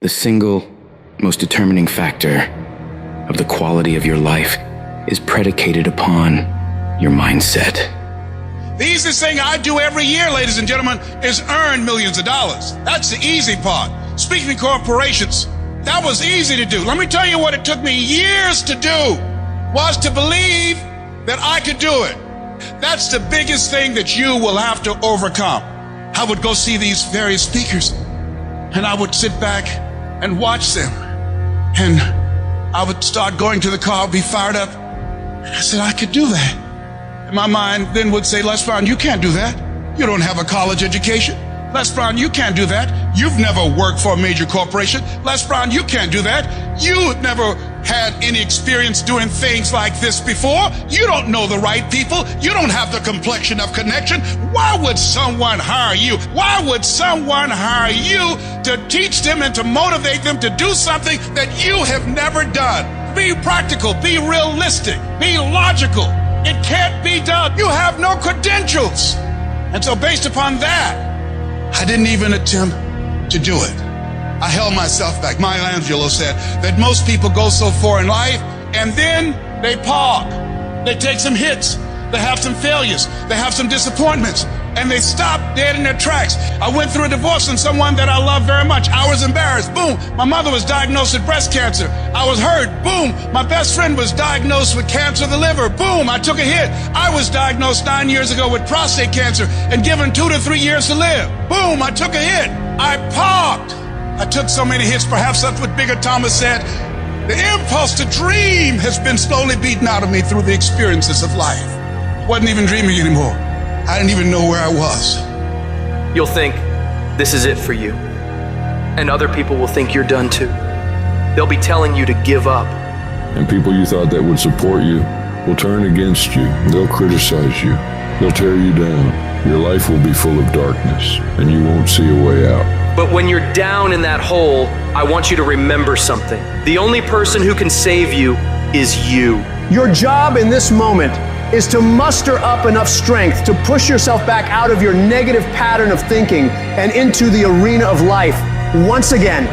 The single most determining factor of the quality of your life is predicated upon your mindset. The easiest thing I do every year, ladies and gentlemen, is earn millions of dollars. That's the easy part. Speaking to corporations, that was easy to do. Let me tell you what it took me years to do, was to believe that I could do it. That's the biggest thing that you will have to overcome. I would go see these various speakers, and I would sit back and watch them. And I would start going to the car, be fired up. And I said, I could do that. And my mind then would say, Les Brown, you can't do that. You don't have a college education. Les Brown, you can't do that. You've never worked for a major corporation. Les Brown, you can't do that. You never had any experience doing things like this before. You don't know the right people. You don't have the complexion of connection. Why would someone hire you? Why would someone hire you to teach them and to motivate them to do something that you have never done? Be practical, be realistic, be logical. It can't be done. You have no credentials. And so based upon that, I didn't even attempt to do it. I held myself back. Maya Angelou said that most people go so far in life and then they park. They take some hits. They have some failures. They have some disappointments. And they stop dead in their tracks. I went through a divorce from someone that I love very much. I was embarrassed. Boom. My mother was diagnosed with breast cancer. I was hurt. Boom. My best friend was diagnosed with cancer of the liver. Boom. I took a hit. I was diagnosed 9 years ago with prostate cancer and given 2 to 3 years to live. Boom. I took a hit. I parked. I took so many hits. Perhaps that's what Bigger Thomas said. The impulse to dream has been slowly beaten out of me through the experiences of life. Wasn't even dreaming anymore. I didn't even know where I was. You'll think this is it for you. And other people will think you're done too. They'll be telling you to give up. And people you thought that would support you will turn against you. They'll criticize you. They'll tear you down. Your life will be full of darkness, and you won't see a way out. But when you're down in that hole, I want you to remember something. The only person who can save you is you. Your job in this moment is to muster up enough strength to push yourself back out of your negative pattern of thinking and into the arena of life once again.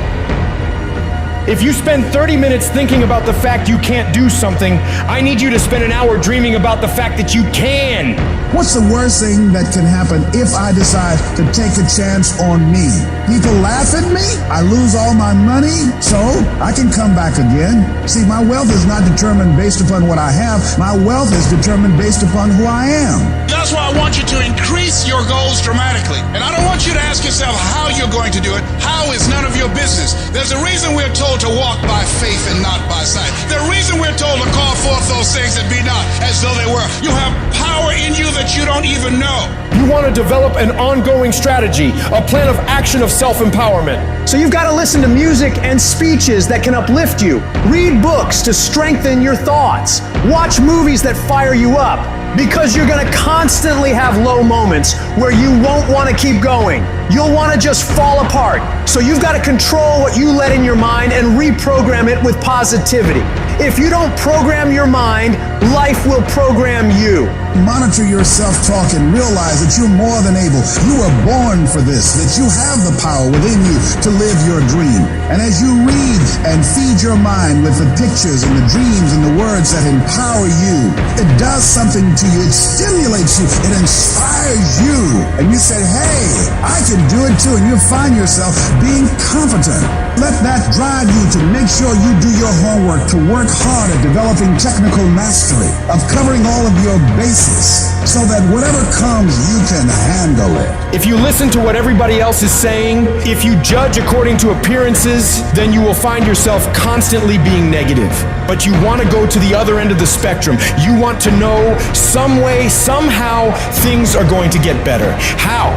If you spend 30 minutes thinking about the fact you can't do something, I need you to spend an hour dreaming about the fact that you can. What's the worst thing that can happen if I decide to take a chance on me? People laugh at me, I lose all my money, so I can come back again. See, my wealth is not determined based upon what I have. My wealth is determined based upon who I am. That's why I want you to increase your goals dramatically. And I don't want you to ask yourself how you're going to do it. How is none of your business. There's a reason we're told to walk by faith and not by sight. The reason we're told to call forth those things that be not as though they were. You have power in you that you don't even know. You want to develop an ongoing strategy, a plan of action of self-empowerment. So you've got to listen to music and speeches that can uplift you. Read books to strengthen your thoughts. Watch movies that fire you up. Because you're going to constantly have low moments where you won't want to keep going. You'll want to just fall apart. So you've got to control what you let in your mind and reprogram it with positivity. If you don't program your mind, life will program you. Monitor your self-talk and realize that you're more than able. You were born for this, that you have the power within you to live your dream. And as you read and feed your mind with the pictures and the dreams and the words that empower you, it does something to you. It stimulates you. It inspires you. And you say, hey, I can do it too. And you find yourself being competent. Let that drive you to make sure you do your homework, to work hard at developing technical mastery, of covering all of your bases, so that whatever comes, you can handle it. If you listen to what everybody else is saying, if you judge according to appearances, then you will find yourself constantly being negative. But you want to go to the other end of the spectrum. You want to know some way, somehow, things are going to get better. How?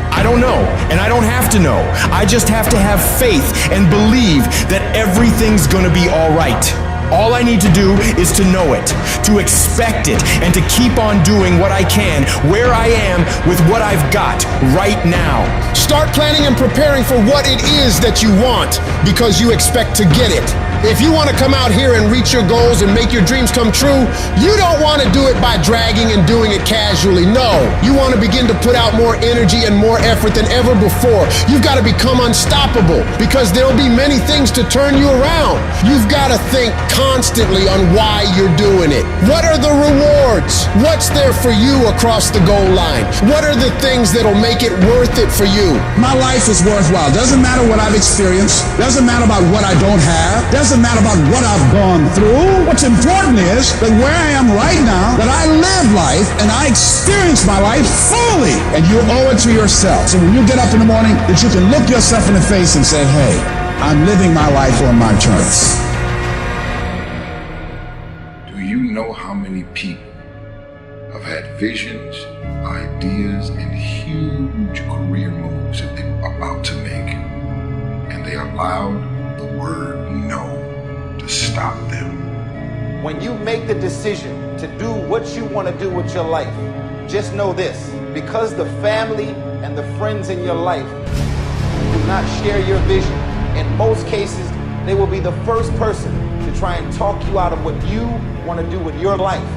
I don't know, and I don't have to know. I just have to have faith and believe that everything's gonna be all right. All I need to do is to know it, to expect it, and to keep on doing what I can, where I am, with what I've got right now. Start planning and preparing for what it is that you want, because you expect to get it. If you want to come out here and reach your goals and make your dreams come true, you don't want to do it by dragging and doing it casually. No, you want to begin to put out more energy and more effort than ever before. You've got to become unstoppable, because there'll be many things to turn you around. You've got to think constantly on why you're doing it. What are the rewards? What's there for you across the goal line? What are the things that'll make it worth it for you? My life is worthwhile. Doesn't matter what I've experienced. Doesn't matter about what I don't have. Doesn't matter about what I've gone through. What's important is that where I am right now, that I live life and I experience my life fully. And you owe it to yourself. So when you get up in the morning, that you can look yourself in the face and say, hey, I'm living my life on my terms. Do you know how many people have had visions, ideas, and huge career moves that they were about to make, and they allowed the word no to stop them? When you make the decision to do what you want to do with your life, just know this: because the family and the friends in your life do not share your vision, in most cases, they will be the first person to try and talk you out of what you want to do with your life.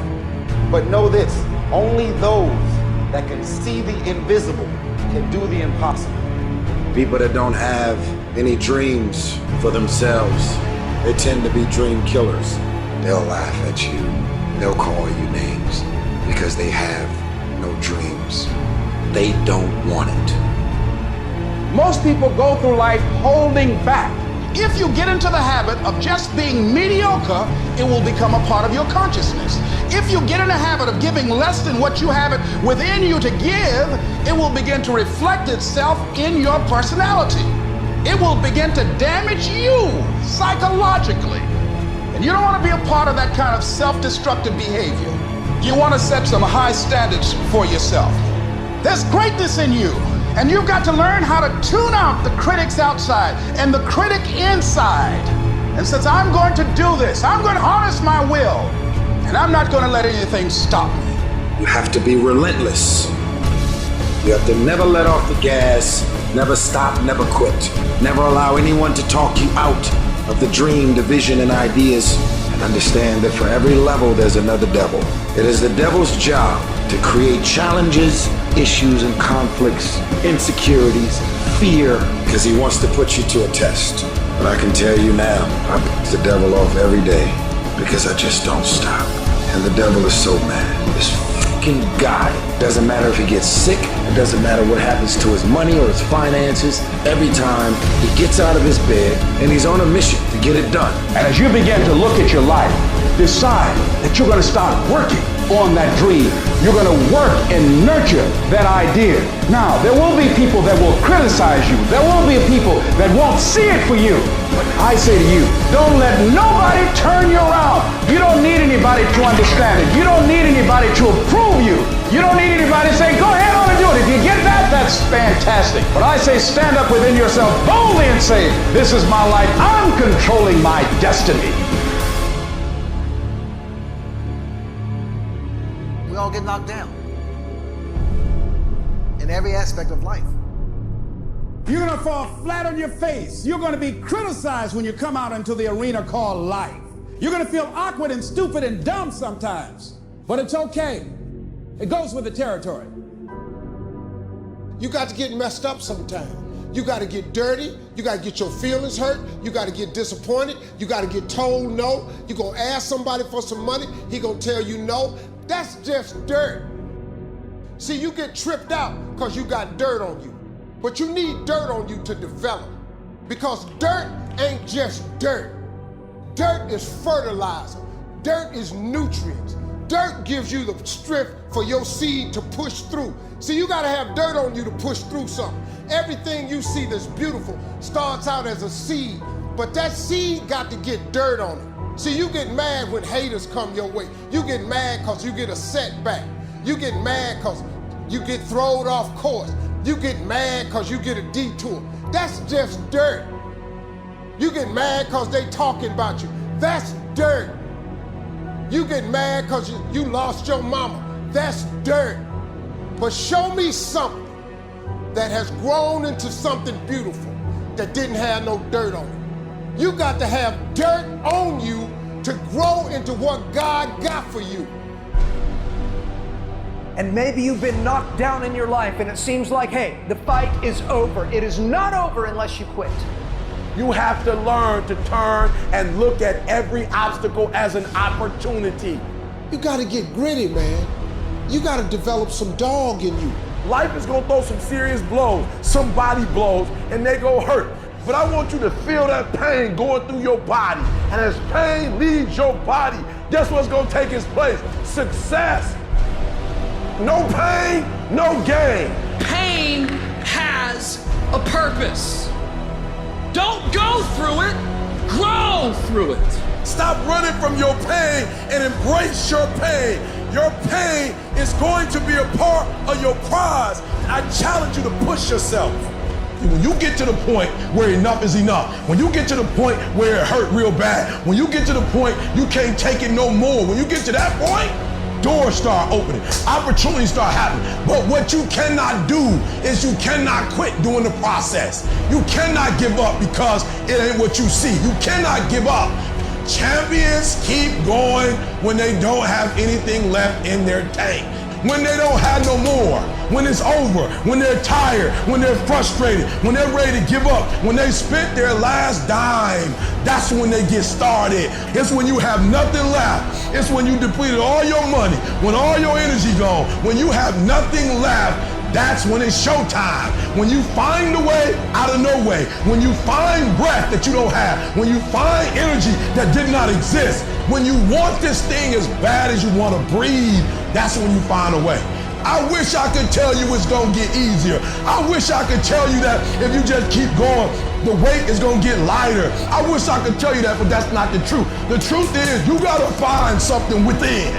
But know this: only those that can see the invisible can do the impossible. People that don't have any dreams for themselves, they tend to be dream killers. They'll laugh at you. They'll call you names because they have no dreams. They don't want it. Most people go through life holding back. If you get into the habit of just being mediocre, it will become a part of your consciousness. If you get in the habit of giving less than what you have it within you to give, it will begin to reflect itself in your personality. It will begin to damage you psychologically. And you don't want to be a part of that kind of self-destructive behavior. You want to set some high standards for yourself. There's greatness in you, and you've got to learn how to tune out the critics outside and the critic inside. And since I'm going to do this, I'm going to harness my will, and I'm not going to let anything stop me. You have to be relentless. You have to never let off the gas, never stop, never quit. Never allow anyone to talk you out of the dream, the vision, and ideas. And understand that for every level, there's another devil. It is the devil's job to create challenges, issues, and conflicts, insecurities, fear, because he wants to put you to a test. But I can tell you now, I beat the devil off every day because I just don't stop. And the devil is so mad. This fucking guy, doesn't matter if he gets sick, it doesn't matter what happens to his money or his finances, every time he gets out of his bed and he's on a mission to get it done. And as you begin to look at your life, decide that you're going to start working on that dream. You're going to work and nurture that idea. Now, there will be people that will criticize you. There will be people that won't see it for you. But I say to you, don't let nobody turn you around. You don't need anybody to understand it. You don't need anybody to approve you. You don't need anybody to say, go ahead on and do it. If you get that, that's fantastic. But I say, stand up within yourself boldly and say, this is my life. I'm controlling my destiny. We all get knocked down in every aspect of life. You're going to fall flat on your face. You're going to be criticized when you come out into the arena called life. You're going to feel awkward and stupid and dumb sometimes, but it's okay. It goes with the territory. You got to get messed up sometime. You got to get dirty. You got to get your feelings hurt. You got to get disappointed. You got to get told no. You're going to ask somebody for some money. He going to tell you no. That's just dirt. See, you get tripped out because you got dirt on you. But you need dirt on you to develop. Because dirt ain't just dirt. Dirt is fertilizer. Dirt is nutrients. Dirt gives you the strength for your seed to push through. See, you gotta have dirt on you to push through something. Everything you see that's beautiful starts out as a seed, but that seed got to get dirt on it. See, you get mad when haters come your way. You get mad because you get a setback. You get mad because you get thrown off course. You get mad because you get a detour. That's just dirt. You get mad because they talking about you. That's dirt. You get mad because you lost your mama. That's dirt. But show me something that has grown into something beautiful that didn't have no dirt on it. You got to have dirt on you to grow into what God got for you. And maybe you've been knocked down in your life and it seems like, hey, the fight is over. It is not over unless you quit. You have to learn to turn and look at every obstacle as an opportunity. You got to get gritty, man. You got to develop some dog in you. Life is gonna throw some serious blows, some body blows, and they go hurt. But I want you to feel that pain going through your body. And as pain leaves your body, guess what's gonna take its place? Success. No pain, no gain. Pain has a purpose. Don't go through it, grow through it. Stop running from your pain and embrace your pain. Your pain is going to be a part of your prize. I challenge you to push yourself. When you get to the point where enough is enough, when you get to the point where it hurt real bad, when you get to the point you can't take it no more, when you get to that point, doors start opening, opportunities start happening. But what you cannot do is you cannot quit doing the process. You cannot give up because it ain't what you see. You cannot give up. Champions keep going when they don't have anything left in their tank. When they don't have no more, when it's over, when they're tired, when they're frustrated, when they're ready to give up, when they spent their last dime, that's when they get started. It's when you have nothing left. It's when you depleted all your money, when all your energy gone, when you have nothing left. That's when it's showtime. When you find a way out of no way. When you find breath that you don't have. When you find energy that did not exist. When you want this thing as bad as you want to breathe, that's when you find a way. I wish I could tell you it's gonna get easier. I wish I could tell you that if you just keep going, the weight is gonna get lighter. I wish I could tell you that, but that's not the truth. The truth is you gotta find something within.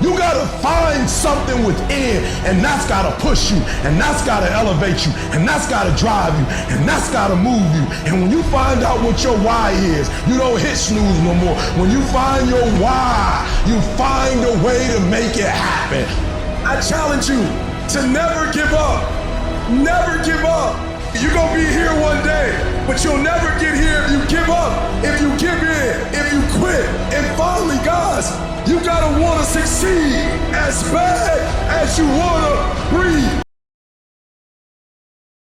You gotta find something within, and that's gotta push you, and that's gotta elevate you, and that's gotta drive you, and that's gotta move you. And when you find out what your why is, you don't hit snooze no more. When you find your why, you find a way to make it happen. I challenge you to never give up. Never give up. You're gonna be here one day, but you'll never get here if you give up, if you give in, if you quit. And finally, guys, you gotta wanna succeed as bad as you wanna breathe.